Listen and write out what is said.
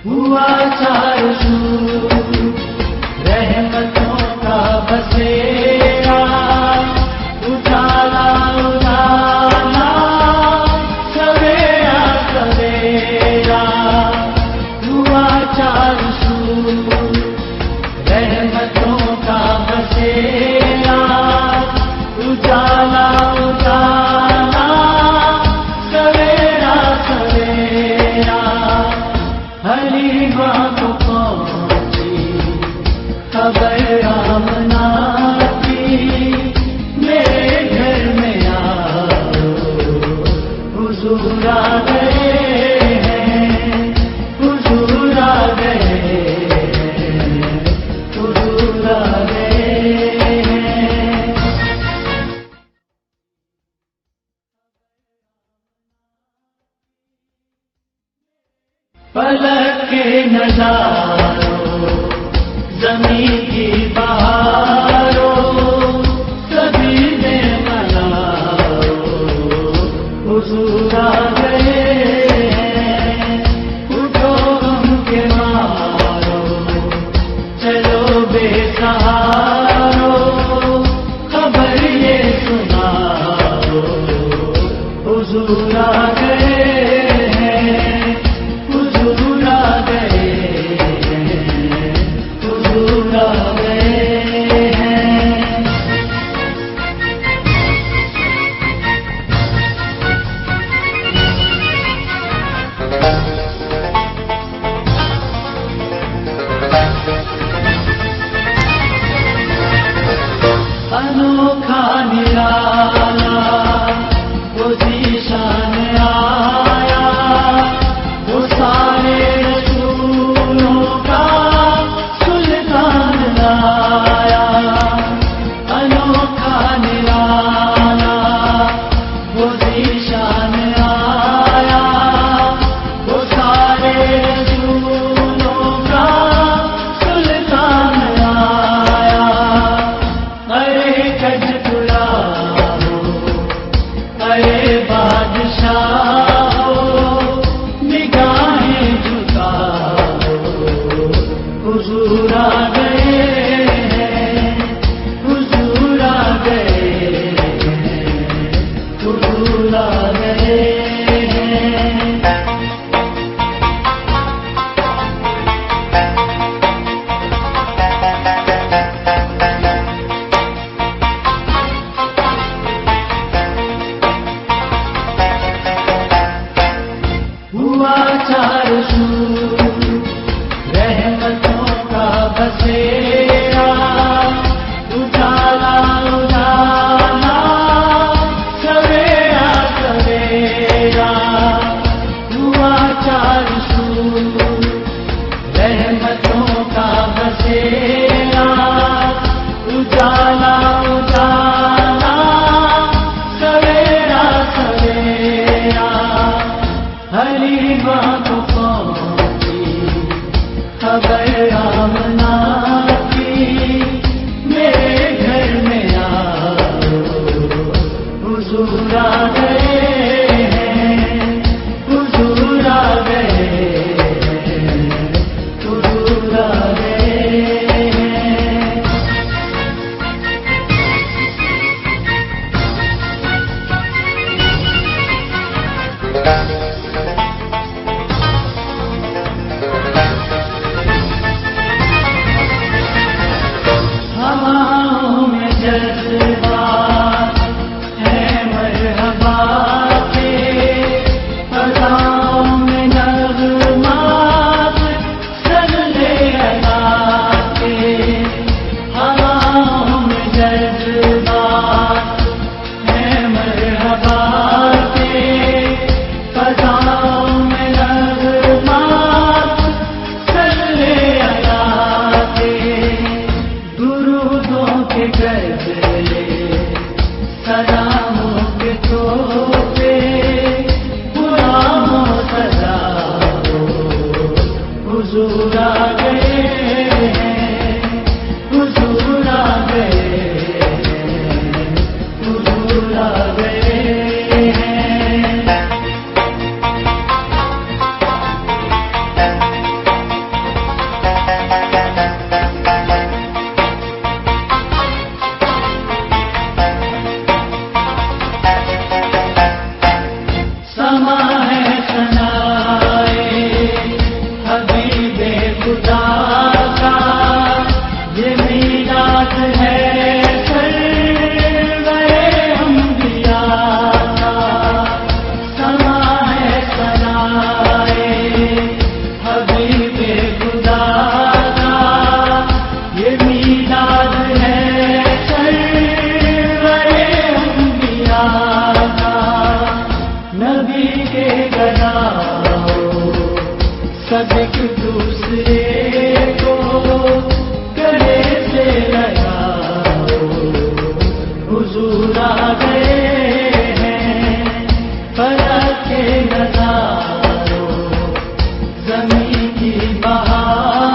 हुआ चारों सूर रहमतों का बसेरा, उजाला उजाला सवेरा सवेरा। हुआ चारों सूर रहमतों का बसेरा, उजाला उजाला सवेरा सवेरा। हलीमा को पहुंची खबर आमना की, मेरे घर में आओ हुजूर आ गए हैं, हुजूर आ गए हैं, हुजूर आ गए हैं। पलक के नजारों ज़मीन की बहारों, सभी में मनाओ हुजूर आ गए हैं। उठो गम के मारो, चलो बेसहारो, खबर ये सुनाओ हुजूर आ गए हैं, हुजूर आ गए हैं, हुजूर आ गए हैं। अनोखा निराला वो ज़ीशान आया, वो सारे रसूलों का सुल्तान लाया। अनोखा निराला वो ज़ीशान आया, वो सारे रसूलों का सुल्तान लाया। अरे गज गुलाबो, अरे बादशाह हो, निगाहें झुकाओ हुजूर आ गए हैं, हुजूर आ गए हैं, हुजूर आ गए हैं। हुआ चारों सूर रहमतों का बसेरा, उजाला उजाला सवेरा सवेरा। हुआ चारों सूर रहमतों का बसेरा, उजाला उजाला सवेरा सवेरा। हलीमा को पहुंची खबर आमना की, मेरे घर में आओ हुजूर आ गए हैं, हुजूर आ गए हैं, हुजूर आ गए हैं। हवाओं में जज्बात है मरहबा के, फज़ाओं में नग़मात सल्ले अला के। हवाओं में जज्बात है मरहबा के, फज़ाओं में नग़मात सल्ले अला के। दुरूदों के गज़ले, सलामों के तोहफे, गुलामों सजाओ हुजूर आ गए हैं, हुजूर आ गए हैं, हुजूर आ गए हैं। खुदा का ये मीलाद है सरवरे अंबिया का। समा है सनाए हबीबे खुदा का ये मीलाद है सरवरे अंबिया का। नबी के गलाओ सदक दूसरे को गले से लगाओ। हुजूर आ गए हैं फलक के नज़ारों, ज़मीं की बहार